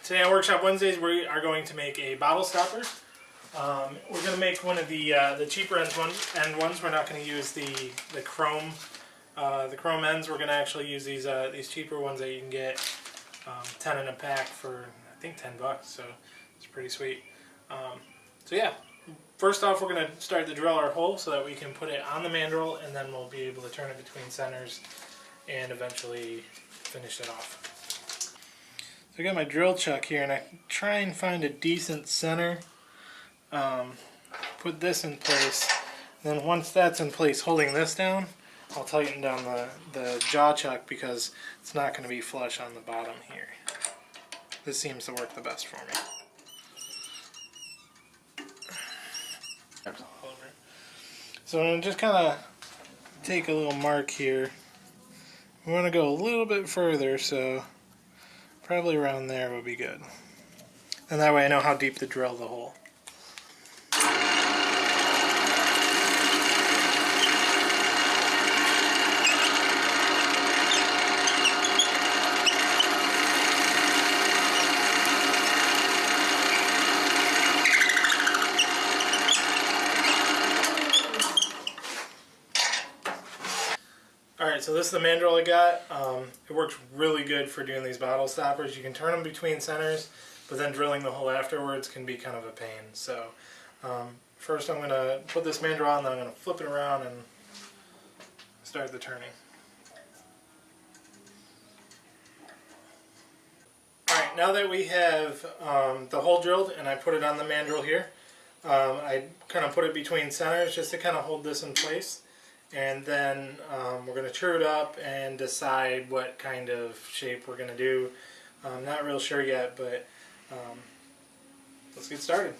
Today on Workshop Wednesdays we are going to make a bottle stopper. We're going to make one of the cheaper end ones. We're not going to use the chrome ends. We're going to actually use these cheaper ones that you can get 10 in a pack for I think $10, so it's pretty sweet. So yeah, first off we're going to start to drill our hole so that we can put it on the mandrel, and then we'll be able to turn it between centers and eventually finish it off. So I got my drill chuck here, and I try and find a decent center. Put this in place. Then once that's in place, holding this down, I'll tighten down the jaw chuck because it's not going to be flush on the bottom here. This seems to work the best for me. So I'm going to just kind of take a little mark here. We want to go a little bit further, so probably around there would be good. And that way I know how deep to drill the hole. Alright, so this is the mandrel I got. It works really good for doing these bottle stoppers. You can turn them between centers, but then drilling the hole afterwards can be kind of a pain. So first I'm going to put this mandrel on, then I'm going to flip it around and start the turning. Alright, now that we have the hole drilled and I put it on the mandrel here, I kind of put it between centers just to kind of hold this in place. And then we're going to true it up and decide what kind of shape we're going to do. I'm not real sure yet, but let's get started.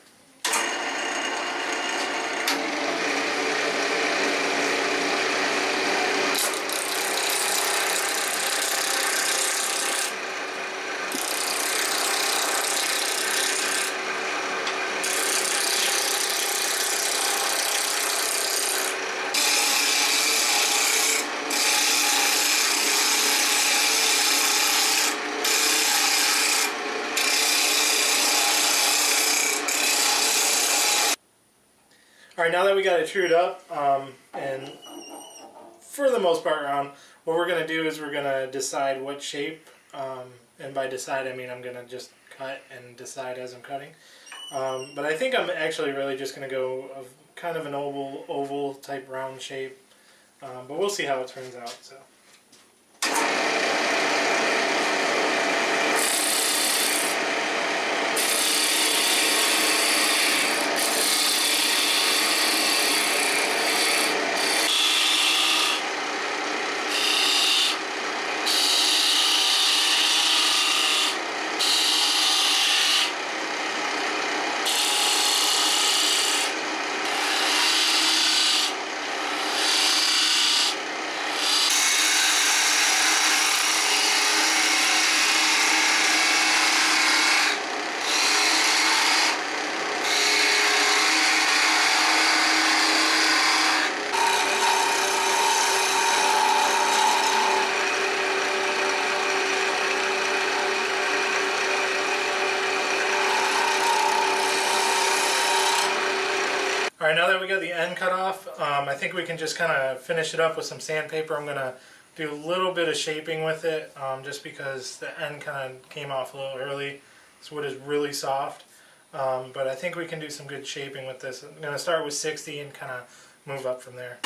Alright, now that we got it trued up, and for the most part round, what we're going to do is we're going to decide what shape, and by decide I mean I'm going to just cut and decide as I'm cutting. But I think I'm actually really just going to go of kind of an oval type round shape, but we'll see how it turns out. So. Alright, now that we got the end cut off, I think we can just kind of finish it up with some sandpaper. I'm going to do a little bit of shaping with it, just because the end kind of came off a little early. This wood is really soft, but I think we can do some good shaping with this. I'm going to start with 60 and kind of move up from there.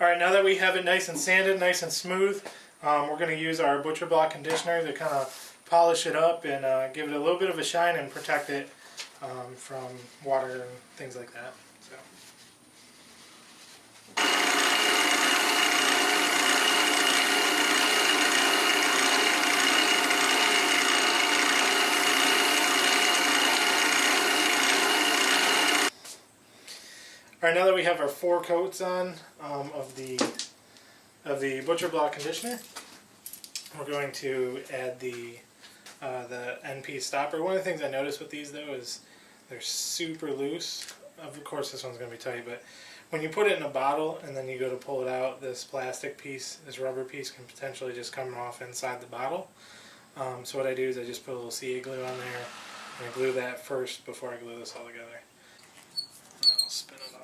Alright, now that we have it nice and sanded, nice and smooth, we're going to use our Butcher Block conditioner to kind of polish it up and give it a little bit of a shine and protect it from water and things like that. So. Alright, Alright, now that we have our 4 coats on of the Butcher Block conditioner, we're going to add the NP stopper. One of the things I noticed with these though is they're super loose. Of course this one's going to be tight, but when you put it in a bottle and then you go to pull it out, this plastic piece, this rubber piece can potentially just come off inside the bottle. So what I do is I just put a little CA glue on there and I glue that first before I glue this all together. And then I'll spin it off.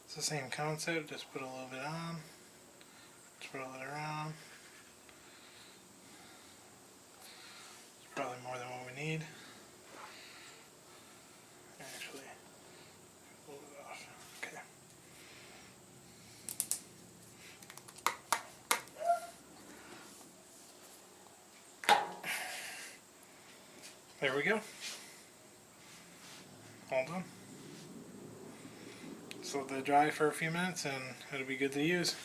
It's the same concept, just put a little bit on, swirl it around. It's probably more than what we need. Actually, pull it off. Okay. There we go. All done. So let it dry for a few minutes and it'll be good to use.